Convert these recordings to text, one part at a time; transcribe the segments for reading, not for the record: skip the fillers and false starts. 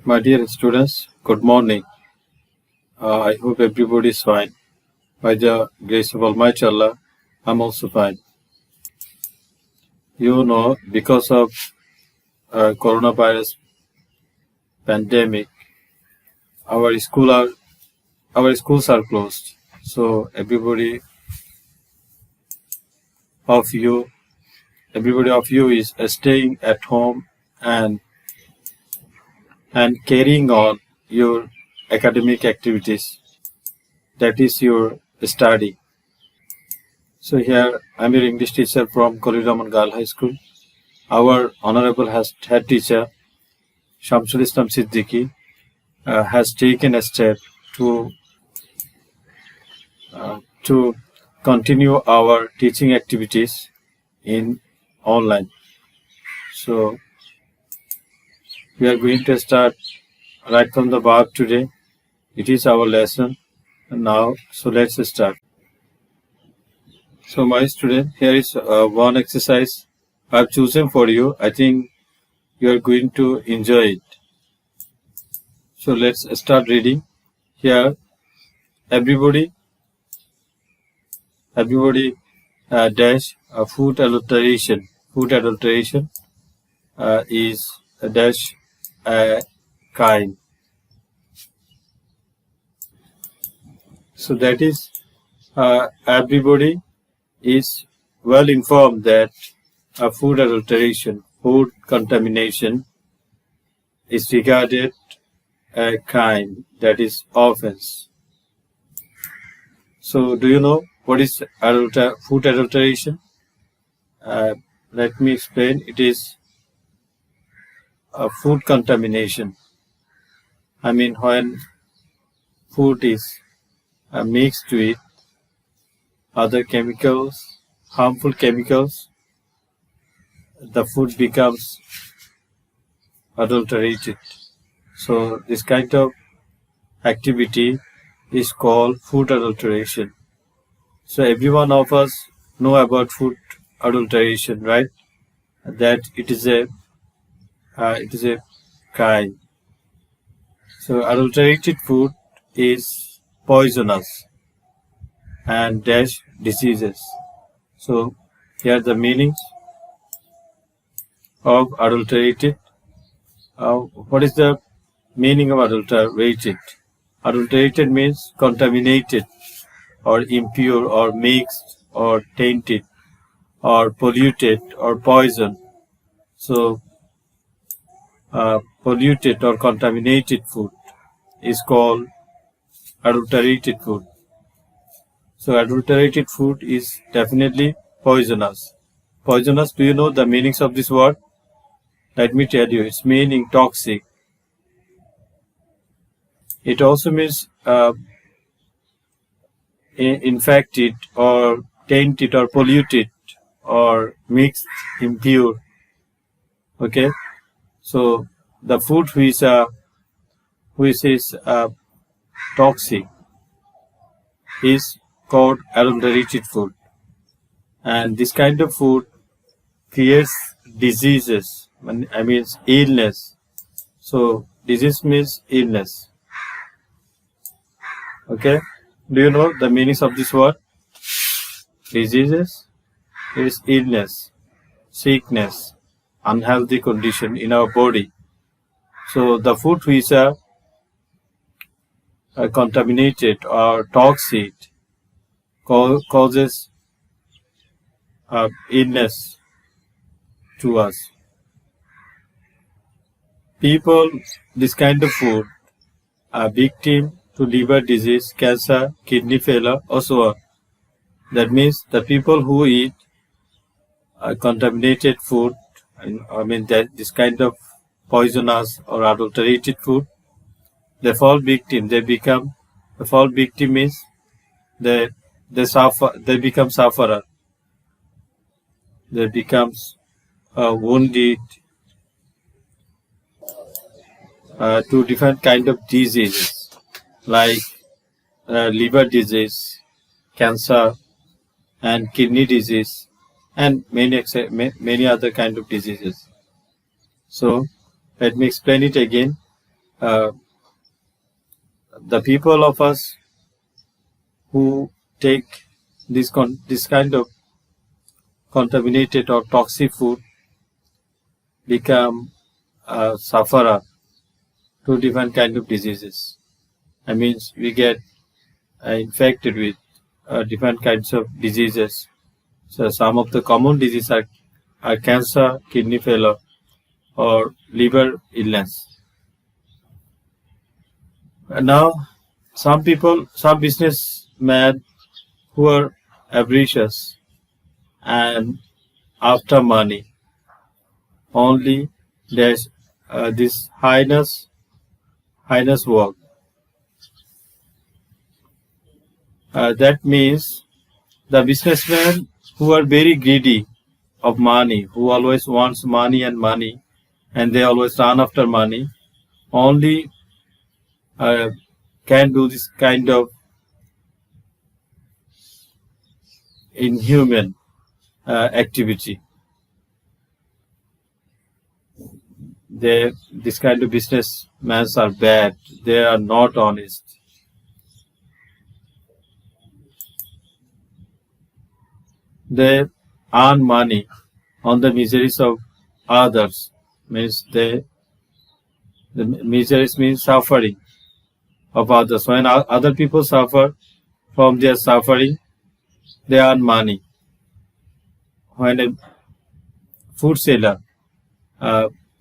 My dear students, good morning. I hope everybody is fine. By the grace of Almighty Allah, I'm also fine. Because of coronavirus pandemic, our school are our schools are closed. So of you, everybody of you is staying at home and carrying on your academic activities. That is your study. So here I'm your English teacher from Kolidaman Girl High School. Our honorable head teacher Shamsul Islam Siddiqui has taken a step to continue our teaching activities in online. So we are going to start right from the verb today. It is our lesson now. So let's start. So my student, here is one exercise I've chosen for you. I think you are going to enjoy it. So let's start reading. Here, everybody dash food adulteration. Food adulteration is a dash kind. So that is everybody is well informed that food adulteration, food contamination is regarded a crime, that is offense. So do you know what is food adulteration? Let me explain. It is food contamination. I mean, when food is mixed with other chemicals, harmful chemicals, the food becomes adulterated. So this kind of activity is called food adulteration. So every one of us know about food adulteration, right? That it is a crime. So adulterated food is poisonous and dash diseases. So here are the meanings of adulterated. What is the meaning of adulterated? Adulterated means contaminated or impure or mixed or tainted or polluted or poison. So polluted or contaminated food is called adulterated food. So adulterated food is definitely poisonous. Poisonous, do you know the meanings of this word? Let me tell you, its meaning toxic. It also means infected or tainted or polluted or mixed, impure. Okay, so the food which is toxic is called adulterated food, and this kind of food creates diseases. I mean illness. So disease means illness. Okay, do you know the meanings of this word? Diseases is illness, sickness, unhealthy condition in our body. So the food which are contaminated or toxic causes illness to us. People, this kind of food are victim to liver disease, cancer, kidney failure, or so on. That means the people who eat contaminated food, I mean that this kind of poisonous or adulterated food, they fall victim. The fall victim means they suffer. They become sufferer. They becomes wounded to different kind of diseases like liver disease, cancer, and kidney disease, and many other kind of diseases. So let me explain it again. uh, the people of us who take this kind of contaminated or toxic food become sufferer to different kind of diseases. I mean, we get infected with different kinds of diseases. So some of the common diseases are cancer, kidney failure, or liver illness. And now, some businessmen who are avaricious and after money, only there's this highness work. That means the businessmen who are very greedy of money, who always wants money, and they always run after money, only can do this kind of inhuman activity. This kind of businessmen are bad. They are not honest. They earn money on the miseries of others. Means the miseries means suffering of others. When other people suffer from their suffering, they earn money. When a food seller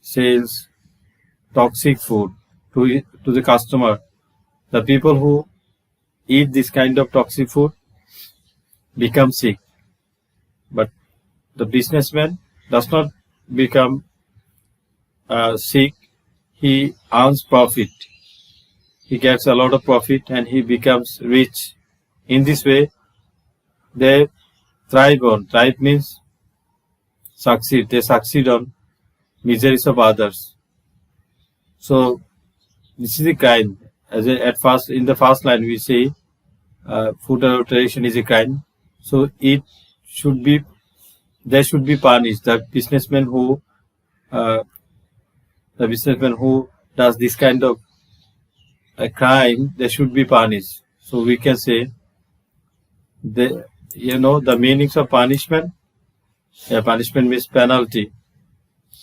sells toxic food to the customer, the people who eat this kind of toxic food become sick. But the businessman does not become sick. He earns profit. He gets a lot of profit and he becomes rich. In this way, they thrive on. Thrive means succeed. They succeed on miseries of others. So this is the crime. In the first line we say food adulteration is a crime. So they should be punished. The businessman who does this kind of a crime, they should be punished. So we can say the meanings of punishment. Yeah, punishment means penalty.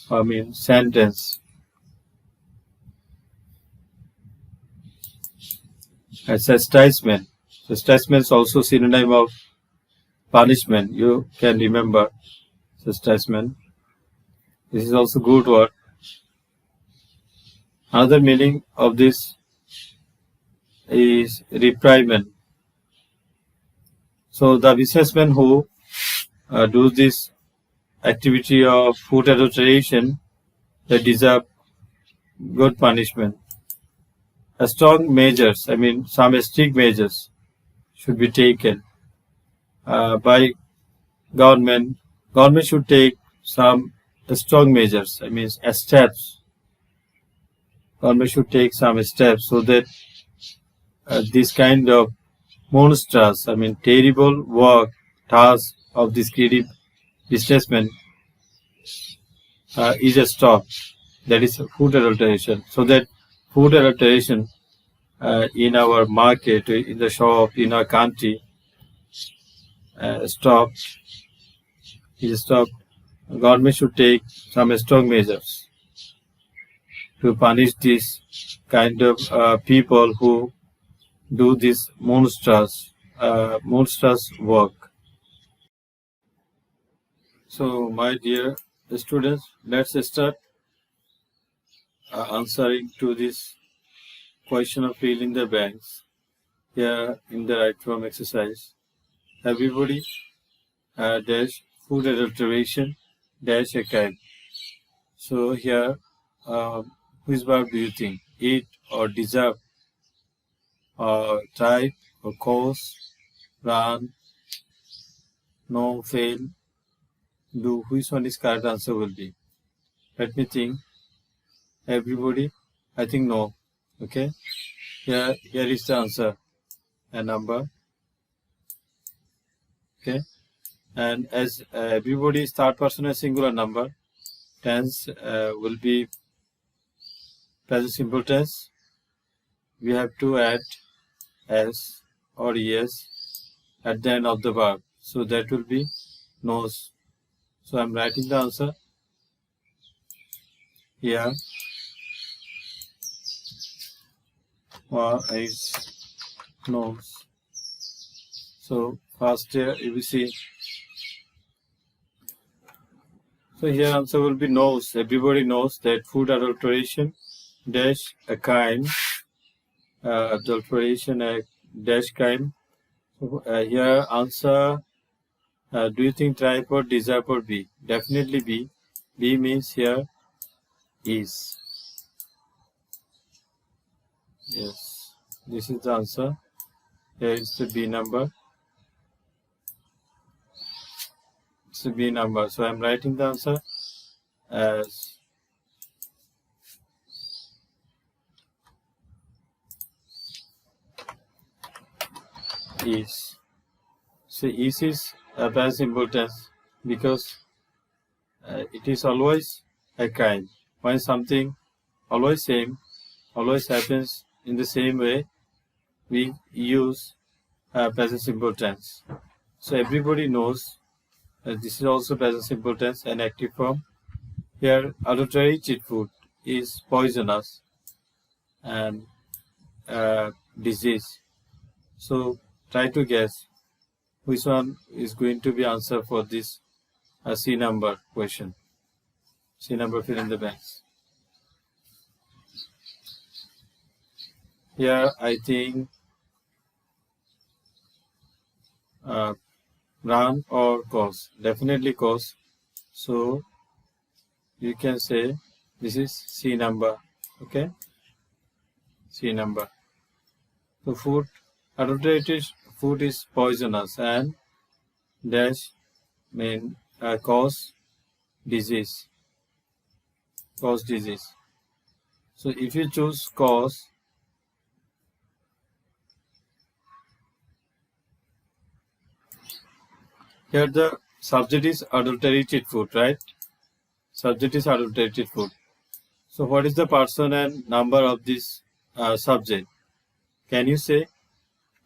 I mean sentence. And chastisement. Chastisement is also synonym of punishment. You can remember chastisement. This is also good word. Another meaning of this is reprimand. So the businessmen who do this activity of food adulteration, they deserve good punishment. Strong measures, I mean some strict measures should be taken by government. Government should take some strong measures, I mean steps. Government should take some steps so that this kind of monstrous, I mean terrible work, task of this greedy businessman is stopped. That is food adulteration. So that food adulteration in our market, in the shop, in our country, stopped. Is stopped. Government should take some strong measures to punish this kind of people who do this monstrous work. So, my dear students, let's start answering to this question of fill in the blanks here in the right from exercise. Everybody dash food adulteration dash a crime. So here, which verb do you think? Eat or deserve or try or cause, run, no, fail, do? Which one is correct answer will be? Let me think. Everybody, I think no. Okay. Here is the answer. A number. Okay. And as everybody is third person a singular number, tense will be present simple tense, we have to add s or es at the end of the verb. So that will be knows. So I'm writing the answer here. Is knows. So first here you will see. So here answer will be knows. Everybody knows that food adulteration dash a crime. Adulteration a dash crime. So here answer. Do you think try for deserve or B? Definitely B. B means here is. Yes, this is the answer. Here is the B number. It's the B number. So I'm writing the answer as is. So is a past simple tense because it is always a kind. When something always same, always happens in the same way, we use present simple tense. So everybody knows this is also present simple tense and active form. Here, adulterary cheat food is poisonous and disease. So try to guess which one is going to be answer for this C number question. C number, fill in the blanks. Here I think run or cause. Definitely cause. So you can say this is C number. Okay. C number. So food, adulterated food is poisonous and dash mean cause disease. Cause disease. So if you choose cause, here the subject is adulterated food, right? Subject is adulterated food. So what is the person and number of this subject? Can you say?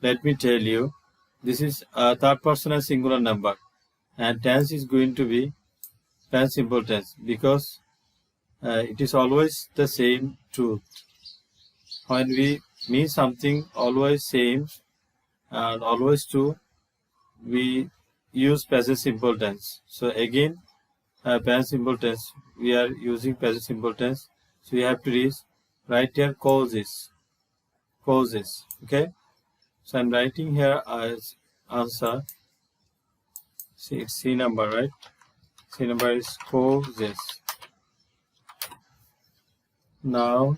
Let me tell you. This is third person and singular number. And tense is going to be past simple tense because it is always the same truth. When we mean something always same and always true, we use present simple tense. So again, past simple tense, we are using present simple tense. So we have to write here causes. Causes. Okay. So I'm writing here as answer. See, it's C number, right? C number is causes. Now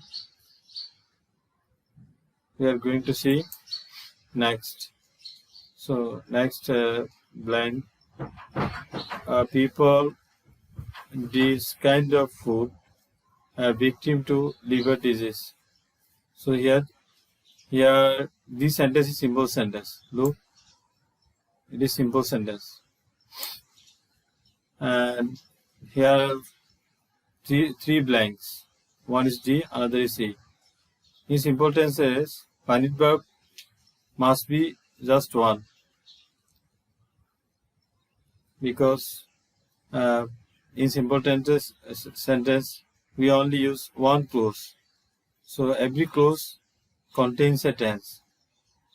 we are going to see next. So next blank. People this kind of food are victim to liver disease. So here this sentence is simple sentence. Look, it is simple sentence. And here are three blanks. One is D, another is C. In simple tenses, finite verb must be just one because in simple sentence we only use one clause. So every clause contains a tense.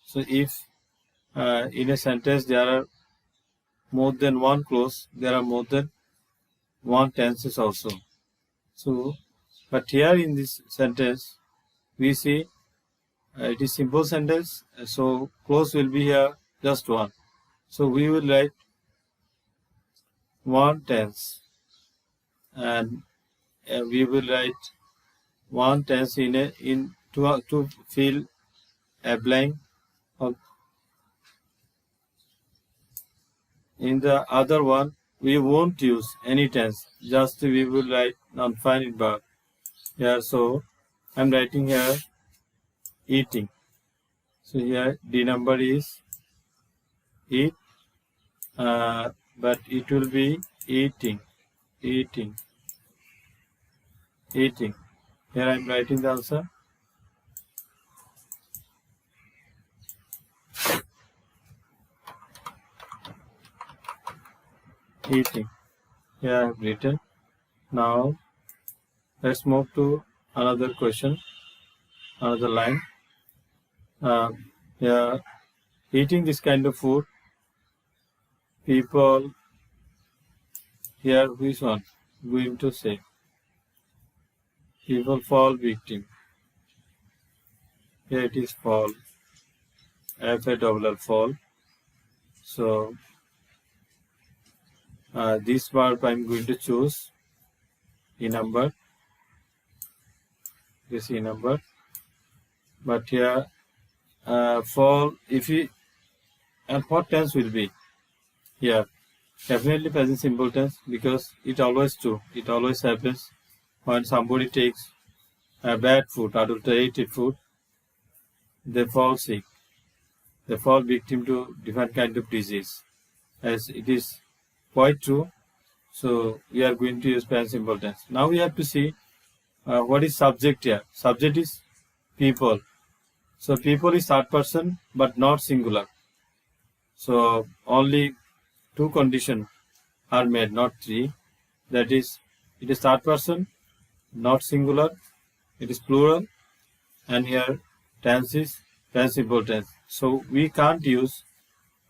So if in a sentence there are more than one clause, there are more than one tenses also. So, but here in this sentence, we see it is simple sentence. So clause will be here just one. So we will write one tense, and we will write one tense to fill a blank. In the other one, we won't use any tense. Just we will write non-finite verb here. So I'm writing here eating. So here D number is eat, but it will be eating. Here I am writing the answer. Eating. Here I have written. Now let's move to another question, another line. Yeah, eating this kind of food, people here, which one going to say? People fall victim. Here it is fall. F-A-double-L, fall. So this verb I'm going to choose in number. This is number. But here fall, if you, and what tense will be here? Definitely present simple tense, because it always true. It always happens when somebody takes bad food, adulterated food, they fall sick. They fall victim to different kind of disease. As it is quite true. So we are going to use present simple tense. Now we have to see what is subject here. Subject is people. So people is third person but not singular. So only two conditions are made, not three. That is, it is third person, not singular, it is plural, and here tense is present simple tense. So we can't use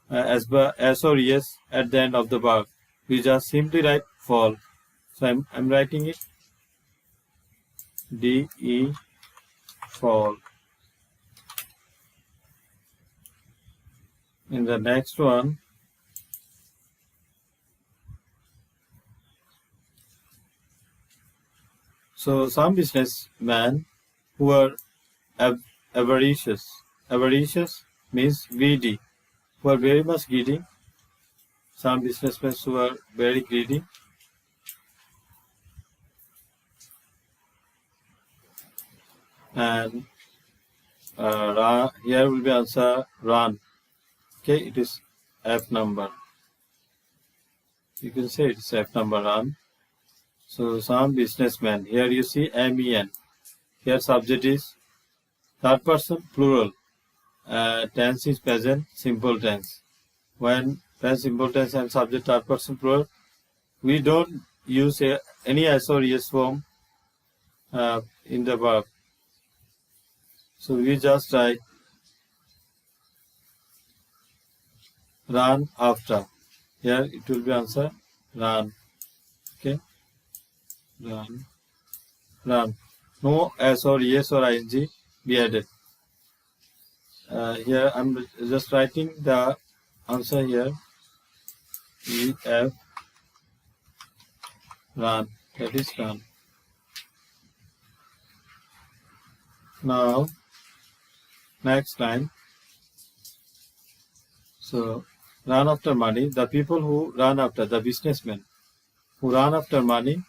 as or yes at the end of the verb. We just simply write fall. So I'm writing it D-E, fall. In the next one, so some businessmen who are avaricious. Avaricious means greedy, who are very much greedy. Some businessmen who are very greedy. And here will be answer run. Okay, it is F number. You can say it is F number, run. So some businessmen. Here you see MEN. Here subject is third person plural. Tense is present simple tense. When present simple tense and subject third person plural, we don't use any S or ES form in the verb. So we just write run after. Here it will be answer run. Okay, run, run. No S or ES or ING be added. Here I'm just writing the answer here. EF, run. That is run. Now next line. So run after money. The people who run after, the businessmen who run after money,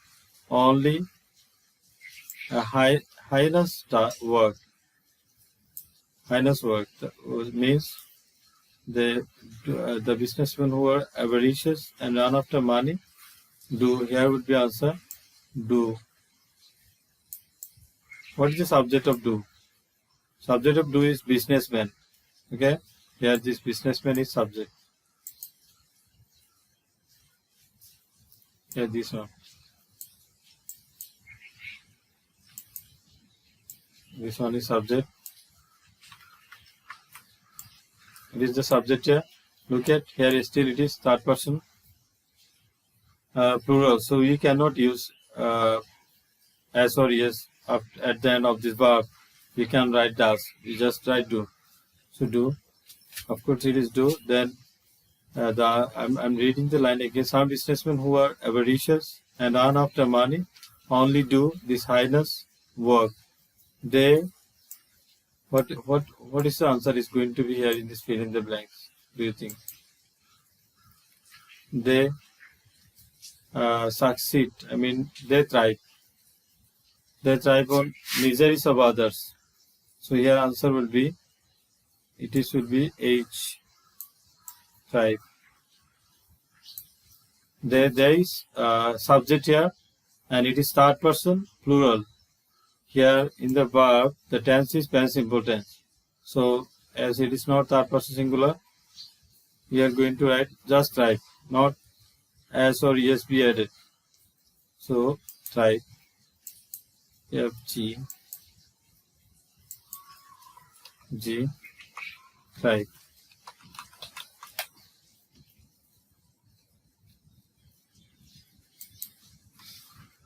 only heinous work. Heinous work means the businessmen who are avaricious and run after money do. Here would be answer do. What is the subject of do? Subject of do is businessman. Okay, here this businessman is subject. Here this one. This one is subject. It is the subject here. Look at here, still it is third person plural. So we cannot use as or yes at the end of this verb. We can write does. We just write do. So do. Of course it is do. Then I'm reading the line again. Some businessmen who are avaricious and run after money only do this heinous work. They, what is the answer is going to be here in this fill in the blanks? Do you think? They succeed. I mean, they thrive. They thrive on miseries of others. So here answer will be, will be H. Thrive. There is subject here, and it is third person plural. here in the verb, the tense is past simple tense. So as it is not third person singular, we are going to write just write, not as or yes be added. So try FG G try.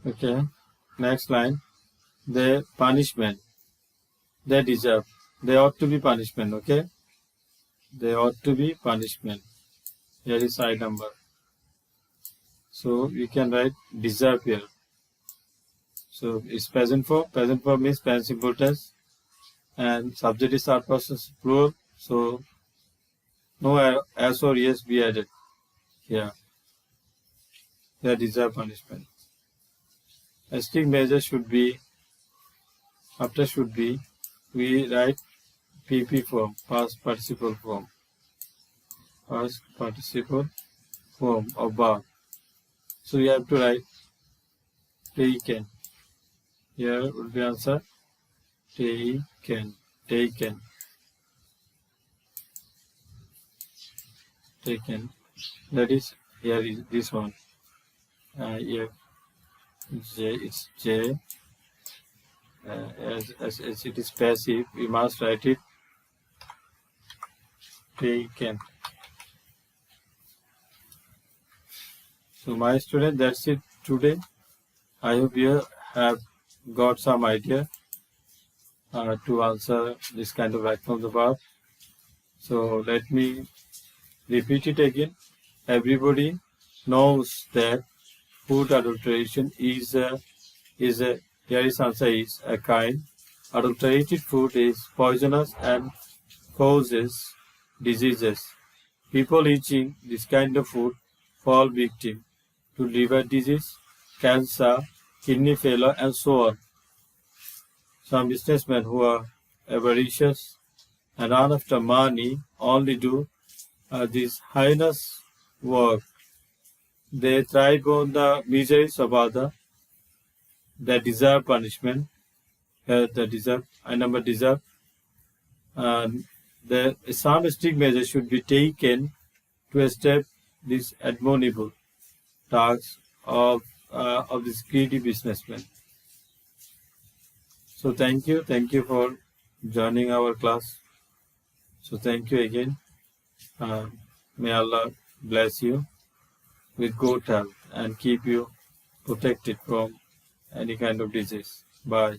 Okay, next line. The punishment they deserve. They ought to be punishment. Okay, they ought to be punishment. Here is side number. So we can write deserve here. So it's present form. Present form means past simple tense, and subject is third person plural. So no as or yes be added here. They deserve punishment. A strict measure should be, after should be, we write PP form, past participle form. Past participle form of verb. So you have to write taken. Here would be answer taken, taken, taken. That is, here is this one. Here J, it's J. As it is passive, we must write it taken. So my student, that's it today. I hope you have got some idea to answer this kind of right from the verb. So let me repeat it again. Everybody knows that food adulteration is a here is answer is a crime. Adulterated food is poisonous and causes diseases. People eating this kind of food fall victim to liver disease, cancer, kidney failure, and so on. Some businessmen who are avaricious and run after money only do this heinous work. They thrive on the miseries of others. They deserve punishment. They deserve, I number deserve. Some strict measures should be taken to stop this abominable tasks of this greedy businessman. So thank you for joining our class. So thank you again. May Allah bless you with good health and keep you protected from any kind of disease. Bye.